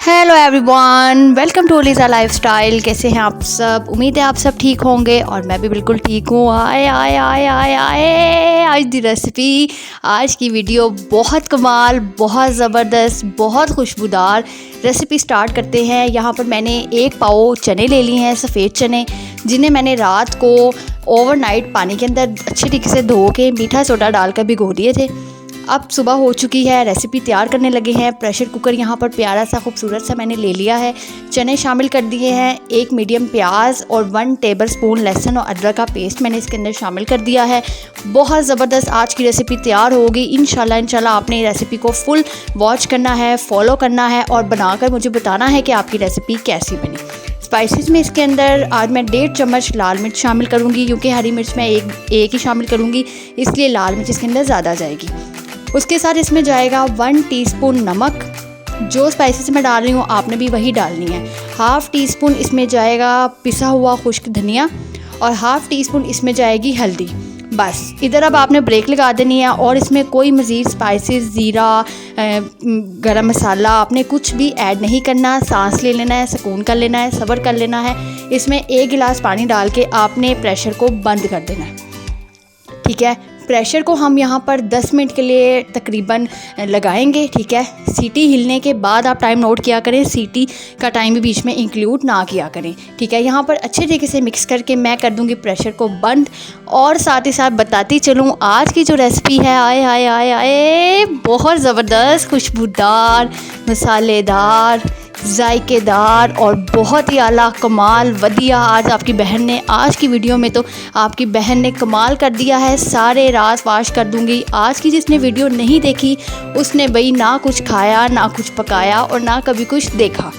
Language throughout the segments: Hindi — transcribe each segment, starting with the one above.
Hello everyone, welcome to Liza Lifestyle. कैसे हैं आप सब? उम्मीद है आप सब ठीक होंगे और मैं भी बिल्कुल ठीक हूँ। आए आए आए आए आए आज की रेसिपी, आज की वीडियो बहुत कमाल, बहुत ज़बरदस्त, बहुत खुशबूदार रेसिपी स्टार्ट करते हैं। यहाँ पर मैंने 1 पाव चने ले लिए हैं, सफ़ेद चने, जिन्हें मैंने रात को ओवरनाइट पानी के अंदर अच्छे तरीके से धो के मीठा सोडा डालकर भिगो दिए थे। अब सुबह हो चुकी है, रेसिपी तैयार करने लगे हैं। प्रेशर कुकर यहाँ पर प्यारा सा खूबसूरत सा मैंने ले लिया है। चने शामिल कर दिए हैं, 1 मीडियम प्याज और 1 टेबलस्पून लहसुन और अदरक का पेस्ट मैंने इसके अंदर शामिल कर दिया है। बहुत ज़बरदस्त आज की रेसिपी तैयार होगी इंशाल्लाह। आपने रेसिपी को फुल वॉच करना है, फॉलो करना है और बनाकर मुझे बताना है कि आपकी रेसिपी कैसी बनी। स्पाइसेस में इसके अंदर आज मैं 1.5 चम्मच लाल मिर्च शामिल करूँगी, क्योंकि हरी मिर्च मैं एक ही शामिल करूँगी, इसलिए लाल मिर्च इसके अंदर ज़्यादा जाएगी। उसके साथ इसमें जाएगा 1 टीस्पून नमक। जो स्पाइसेस मैं डाल रही हूँ आपने भी वही डालनी है। 1/2 टीस्पून इसमें जाएगा पिसा हुआ खुश्क धनिया और 1/2 टीस्पून इसमें जाएगी हल्दी। बस इधर अब आपने ब्रेक लगा देनी है और इसमें कोई मज़ीद स्पाइसेस, ज़ीरा, गरम मसाला आपने कुछ भी ऐड नहीं करना। सांस ले लेना है, सुकून कर लेना है, सब्र कर लेना है। इसमें 1 गिलास पानी डाल के आपने प्रेशर को बंद कर देना है, ठीक है। प्रेशर को हम यहाँ पर 10 मिनट के लिए तकरीबन लगाएंगे, ठीक है। सीटी हिलने के बाद आप टाइम नोट किया करें, सीटी का टाइम भी बीच में इंक्लूड ना किया करें, ठीक है। यहाँ पर अच्छे तरीके से मिक्स करके मैं कर दूँगी प्रेशर को बंद। और साथ ही साथ बताती चलूँ आज की जो रेसिपी है, आए आए आए आए बहुत ज़बरदस्त, खुशबूदार, मसालेदार, जायकेदार और बहुत ही आला कमाल वदिया। आज की वीडियो में तो आपकी बहन ने कमाल कर दिया है। सारे राज वाश कर दूंगी। आज की जिसने वीडियो नहीं देखी उसने भाई ना कुछ खाया, ना कुछ पकाया और ना कभी कुछ देखा।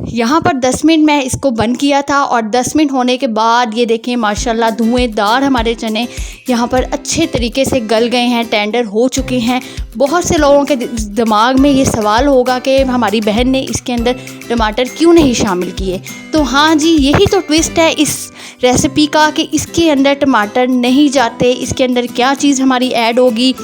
यहाँ पर 10 मिनट मैं इसको बंद किया था और 10 मिनट होने के बाद ये देखें माशाल्लाह धुएंदार हमारे चने यहाँ पर अच्छे तरीके से गल गए हैं, टेंडर हो चुके हैं। बहुत से लोगों के दिमाग में ये सवाल होगा कि हमारी बहन ने इसके अंदर टमाटर क्यों नहीं शामिल किए। तो हाँ जी, यही तो ट्विस्ट है इस रेसिपी का कि इसके अंदर टमाटर नहीं जाते। इसके अंदर क्या चीज़ हमारी ऐड होगी,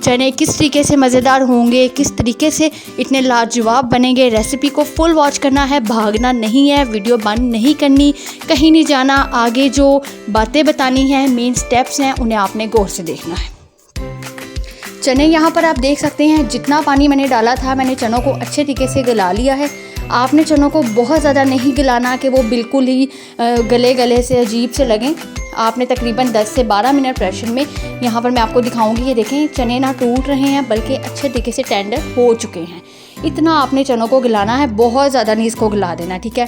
चने किस तरीके से मज़ेदार होंगे, किस तरीके से इतने लाजवाब बनेंगे। रेसिपी को फुल वॉच करना है, भागना नहीं है, वीडियो बंद नहीं करनी, कहीं नहीं जाना। आगे जो बातें बतानी हैं, मेन स्टेप्स हैं, उन्हें आपने गौर से देखना है। चने यहाँ पर आप देख सकते हैं, जितना पानी मैंने डाला था मैंने चनों को अच्छे तरीके से गला लिया है। आपने चनों को बहुत ज़्यादा नहीं गलाना कि वो बिल्कुल ही गले से अजीब से लगें। आपने तकरीबन 10 से 12 मिनट प्रेशर में, यहाँ पर मैं आपको दिखाऊंगी, ये देखें चने ना टूट रहे हैं बल्कि अच्छे तरीके से टेंडर हो चुके हैं। इतना आपने चनों को गलाना है, बहुत ज़्यादा नहीं इसको गला देना, ठीक है।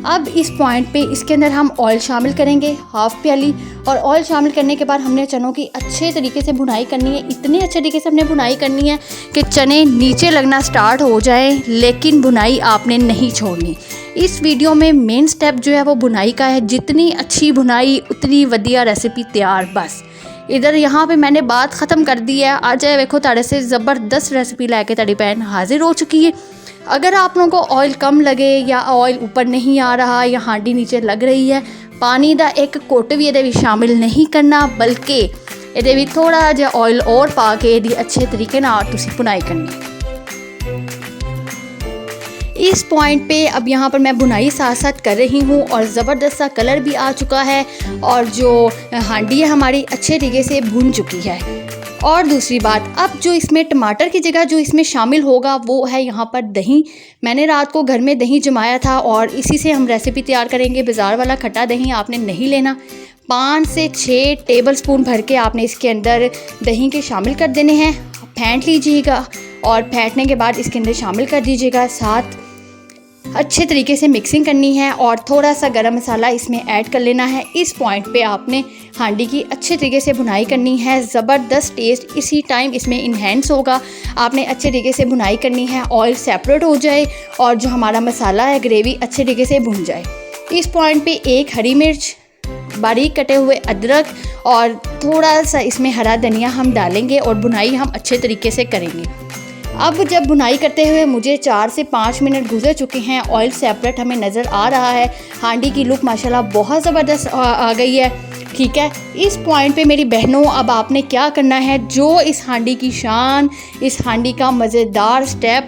अब इस पॉइंट पे इसके अंदर हम ऑयल शामिल करेंगे 1/2 प्याली। और ऑयल शामिल करने के बाद हमने चनों की अच्छे तरीके से भुनाई करनी है। इतने अच्छे तरीके से हमने भुनाई करनी है कि चने नीचे लगना स्टार्ट हो जाए, लेकिन भुनाई आपने नहीं छोड़नी। इस वीडियो में मेन स्टेप जो है वो भुनाई का है। जितनी अच्छी भुनाई उतनी वधिया रेसिपी तैयार। बस इधर यहाँ पे मैंने बात ख़त्म कर दी है। आ जाए देखो ताड़े से ज़बरदस्त रेसिपी लेके ताड़ी पैन हाजिर हो चुकी है। अगर आप लोगों को ऑयल कम लगे या ऑयल ऊपर नहीं आ रहा या हांडी नीचे लग रही है, पानी का 1 घुट भी ये शामिल नहीं करना, बल्कि ये भी थोड़ा जिहा ऑयल और पा के ये अच्छे तरीके नाल तुसी भुनाई करनी। इस पॉइंट पे अब यहाँ पर मैं भुनाई साथ साथ कर रही हूँ और ज़बरदस्त सा कलर भी आ चुका है और जो हांडी है हमारी अच्छे तरीके से भुन चुकी है। और दूसरी बात, अब जो इसमें टमाटर की जगह जो इसमें शामिल होगा वो है यहाँ पर दही। मैंने रात को घर में दही जमाया था और इसी से हम रेसिपी तैयार करेंगे। बाज़ार वाला खट्टा दही आपने नहीं लेना। 5 से 6 टेबलस्पून भर के आपने इसके अंदर दही के शामिल कर देने हैं। फेंट लीजिएगा और फेंटने के बाद इसके अंदर शामिल कर दीजिएगा। साथ अच्छे तरीके से मिक्सिंग करनी है और थोड़ा सा गरम मसाला इसमें ऐड कर लेना है। इस पॉइंट पे आपने हांडी की अच्छे तरीके से भुनाई करनी है। ज़बरदस्त टेस्ट इसी टाइम इसमें इन्हेंस होगा। आपने अच्छे तरीके से भुनाई करनी है, ऑयल सेपरेट हो जाए और जो हमारा मसाला है, ग्रेवी अच्छे तरीके से भुन जाए। इस पॉइंट पे 1 हरी मिर्च, बारीक कटे हुए अदरक और थोड़ा सा इसमें हरा धनिया हम डालेंगे और भुनाई हम अच्छे तरीके से करेंगे। अब जब भुनाई करते हुए मुझे 4 से 5 मिनट गुजर चुके हैं, ऑयल सेपरेट हमें नज़र आ रहा है, हांडी की लुक माशाल्लाह बहुत ज़बरदस्त आ गई है, ठीक है। इस पॉइंट पे मेरी बहनों अब आपने क्या करना है, जो इस हांडी की शान, इस हांडी का मज़ेदार स्टेप